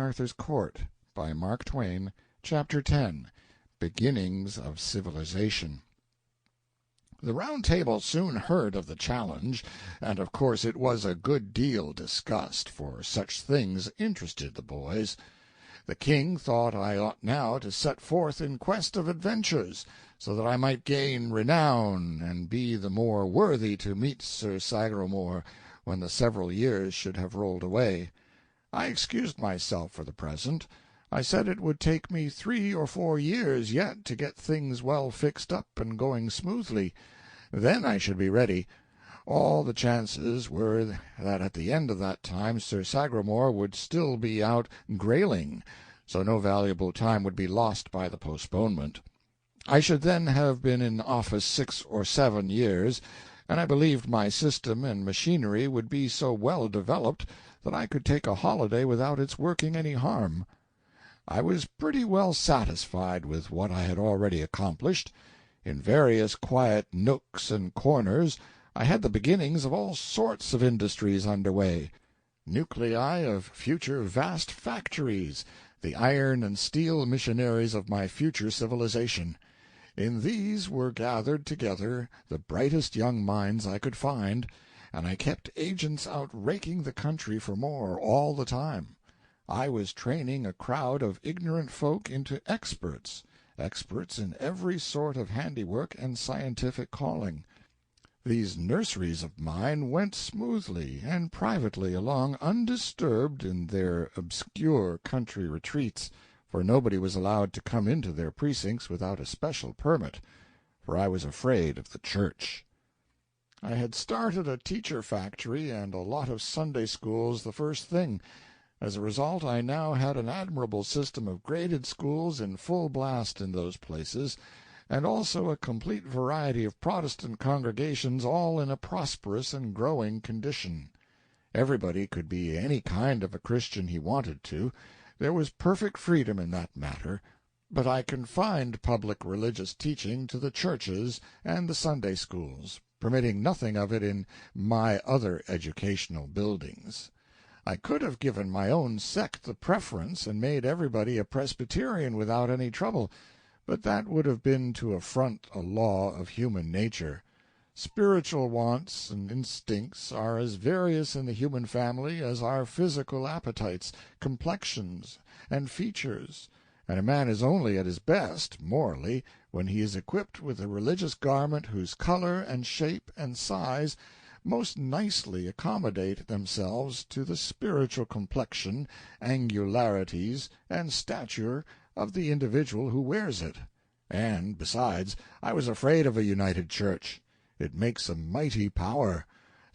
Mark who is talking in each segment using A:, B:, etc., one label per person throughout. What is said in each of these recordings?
A: Arthur's Court, by Mark Twain, Chapter 10, Beginnings of Civilization. The Round Table soon heard of the challenge, and of course it was a good deal discussed, for such things interested the boys. The king thought I ought now to set forth in quest of adventures, so that I might gain renown, and be the more worthy to meet Sir Sagramor when the several years should have rolled away. I excused myself for the present. I said it would take me 3 or 4 years yet to get things well fixed up and going smoothly. Then I should be ready. All the chances were that at the end of that time Sir Sagramor would still be out grailing, so no valuable time would be lost by the postponement. I should then have been in office 6 or 7 years, and I believed my system and machinery would be so well developed that I could take a holiday without its working any harm. I was pretty well satisfied with what I had already accomplished. In various quiet nooks and corners I had the beginnings of all sorts of industries under way, nuclei of future vast factories, the iron and steel missionaries of my future civilization. In these were gathered together the brightest young minds I could find, and I kept agents out raking the country for more all the time. I was training a crowd of ignorant folk into experts in every sort of handiwork and scientific calling. These nurseries of mine went smoothly and privately along undisturbed in their obscure country retreats, for nobody was allowed to come into their precincts without a special permit, for I was afraid of the church. I had started a teacher factory and a lot of Sunday schools the first thing. As a result, I now had an admirable system of graded schools in full blast in those places, and also a complete variety of Protestant congregations, all in a prosperous and growing condition. Everybody could be any kind of a Christian he wanted to. There was perfect freedom in that matter, but I confined public religious teaching to the churches and the Sunday schools, permitting nothing of it in my other educational buildings. I could have given my own sect the preference and made everybody a Presbyterian without any trouble, but that would have been to affront a law of human nature. Spiritual wants and instincts are as various in the human family as are physical appetites, complexions, and features, and a man is only at his best, morally, when he is equipped with a religious garment whose color and shape and size most nicely accommodate themselves to the spiritual complexion, angularities, and stature of the individual who wears it. And, besides, I was afraid of a united church. It makes a mighty power,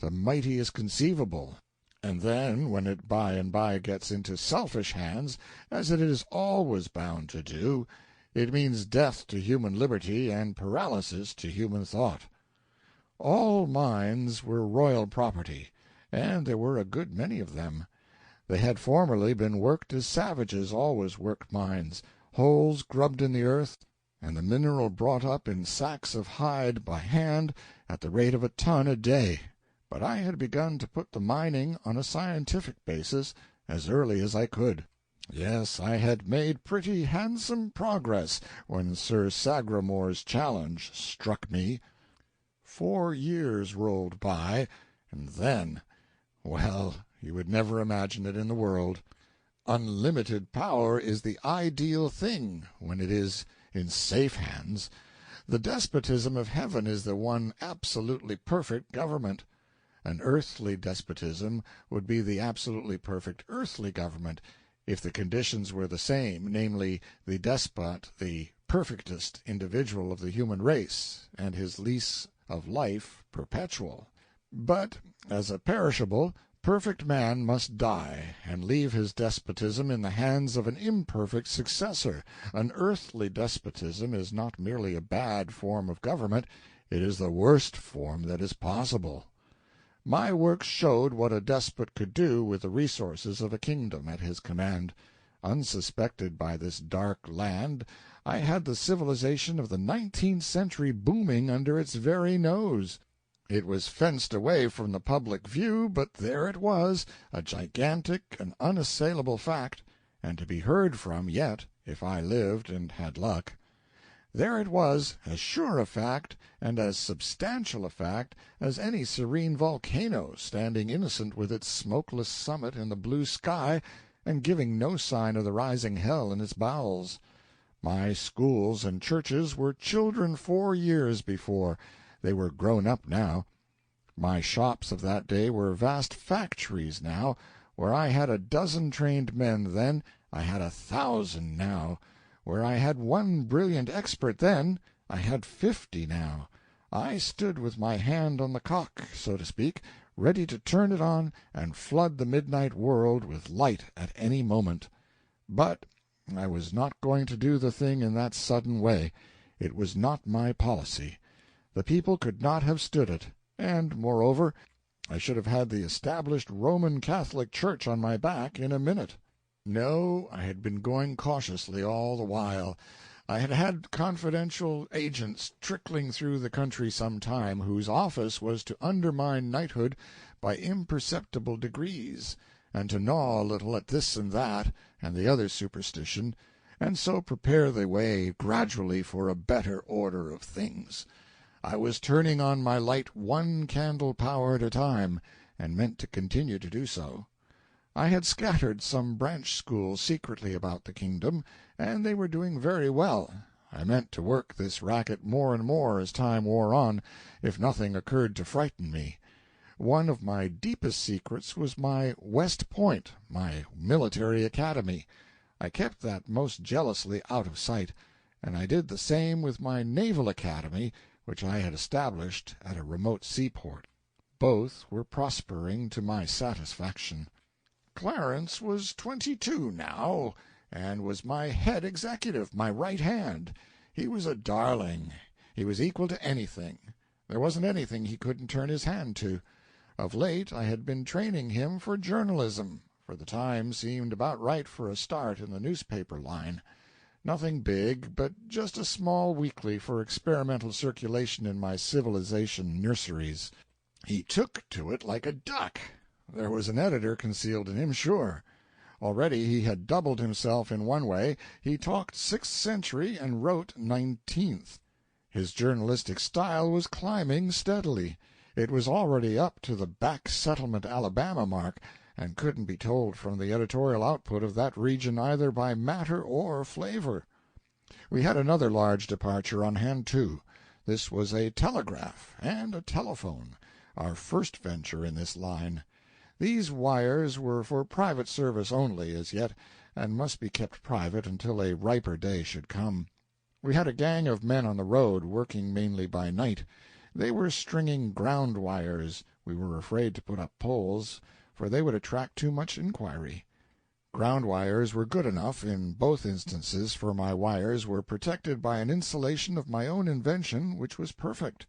A: the mightiest conceivable, and then when it by and by gets into selfish hands, as it is always bound to do, it means death to human liberty and paralysis to human thought. All mines were royal property, and there were a good many of them. They had formerly been worked as savages always worked mines, holes grubbed in the earth, and the mineral brought up in sacks of hide by hand at the rate of a ton a day. But I had begun to put the mining on a scientific basis as early as I could. Yes, I had made pretty handsome progress when Sir Sagramor's challenge struck me. 4 years rolled by, and then, well, you would never imagine it in the world. Unlimited power is the ideal thing when it is in safe hands. The despotism of heaven is the one absolutely perfect government. An earthly despotism would be the absolutely perfect earthly government, if the conditions were the same, namely, the despot the perfectest individual of the human race, and his lease of life perpetual. But as a perishable, perfect man must die, and leave his despotism in the hands of an imperfect successor. An earthly despotism is not merely a bad form of government, it is the worst form that is possible. My works showed what a despot could do with the resources of a kingdom at his command. Unsuspected by this dark land, I had the civilization of the 19th century booming under its very nose. It was fenced away from the public view, but there it was, a gigantic and unassailable fact, and to be heard from yet, if I lived and had luck. There it was, as sure a fact, and as substantial a fact, as any serene volcano, standing innocent with its smokeless summit in the blue sky, and giving no sign of the rising hell in its bowels. My schools and churches were children 4 years before; they were grown up now. My shops of that day were vast factories now. Where I had a dozen trained men then, I had 1,000 now. Where I had one brilliant expert then, I had 50 now. I stood with my hand on the cock, so to speak, ready to turn it on and flood the midnight world with light at any moment. But I was not going to do the thing in that sudden way. It was not my policy. The people could not have stood it, and, moreover, I should have had the established Roman Catholic Church on my back in a minute. No, I had been going cautiously all the while. I had had confidential agents trickling through the country some time, whose office was to undermine knighthood by imperceptible degrees, and to gnaw a little at this and that and the other superstition, and so prepare the way gradually for a better order of things. I was turning on my light one candle power at a time, and meant to continue to do so. I had scattered some branch schools secretly about the kingdom, and they were doing very well. I meant to work this racket more and more as time wore on, if nothing occurred to frighten me. One of my deepest secrets was my West Point, my military academy. I kept that most jealously out of sight, and I did the same with my naval academy, which I had established at a remote seaport. Both were prospering to my satisfaction. Clarence was 22 now, and was my head executive, my right hand. He was a darling. He was equal to anything. There wasn't anything he couldn't turn his hand to. Of late I had been training him for journalism, for the time seemed about right for a start in the newspaper line. Nothing big, but just a small weekly for experimental circulation in my civilization nurseries. He took to it like a duck. There was an editor concealed in him, sure. Already he had doubled himself in one way. He talked 6th century and wrote 19th. His journalistic style was climbing steadily. It was already up to the back settlement Alabama mark, and couldn't be told from the editorial output of that region either by matter or flavor. We had another large departure on hand, too. This was a telegraph and a telephone, our first venture in this line. These wires were for private service only, as yet, and must be kept private until a riper day should come. We had a gang of men on the road, working mainly by night. They were stringing ground wires. We were afraid to put up poles, for they would attract too much inquiry. Ground wires were good enough in both instances, for my wires were protected by an insulation of my own invention which was perfect.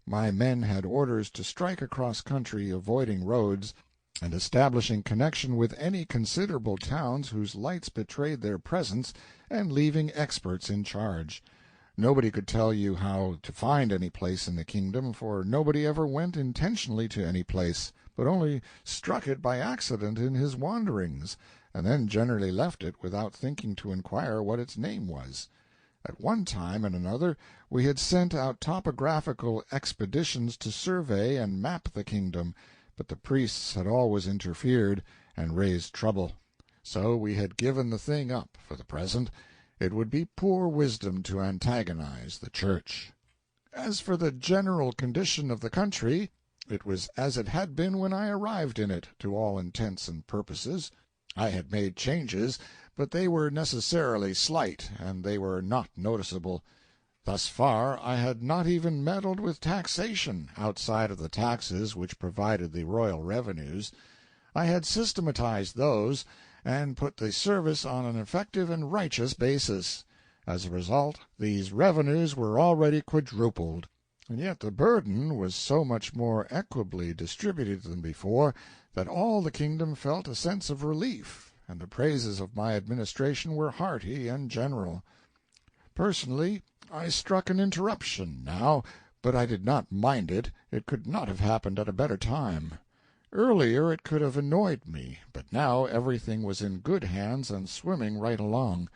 A: My men had orders to strike across country, avoiding roads, and establishing connection with any considerable towns whose lights betrayed their presence, and leaving experts in charge. Nobody could tell you how to find any place in the kingdom, for nobody ever went intentionally to any place, but only struck it by accident in his wanderings, and then generally left it without thinking to inquire what its name was. At one time and another we had sent out topographical expeditions to survey and map the kingdom, but the priests had always interfered and raised trouble. So we had given the thing up for the present. It would be poor wisdom to antagonize the Church. As for the general condition of the country, it was as it had been when I arrived in it, to all intents and purposes. I had made changes, but they were necessarily slight, and they were not noticeable. Thus far I had not even meddled with taxation, outside of the taxes which provided the royal revenues. I had systematized those, and put the service on an effective and righteous basis. As a result, these revenues were already quadrupled, and yet the burden was so much more equably distributed than before that all the kingdom felt a sense of relief, and the praises of my administration were hearty and general. Personally, I struck an interruption now, but I did not mind it. It could not have happened at a better time. Earlier it could have annoyed me, but now everything was in good hands and swimming right along.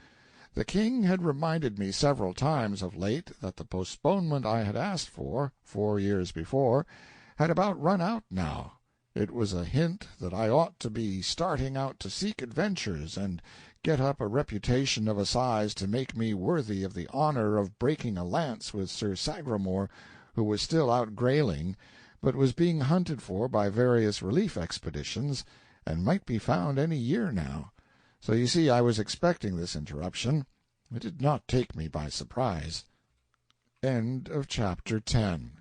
A: The King had reminded me several times of late that the postponement I had asked for, 4 years before, had about run out now. It was a hint that I ought to be starting out to seek adventures and get up a reputation of a size to make me worthy of the honor of breaking a lance with Sir Sagramor, who was still out grailing, but was being hunted for by various relief expeditions, and might be found any year now. So you see I was expecting this interruption. It did not take me by surprise. End of chapter 10.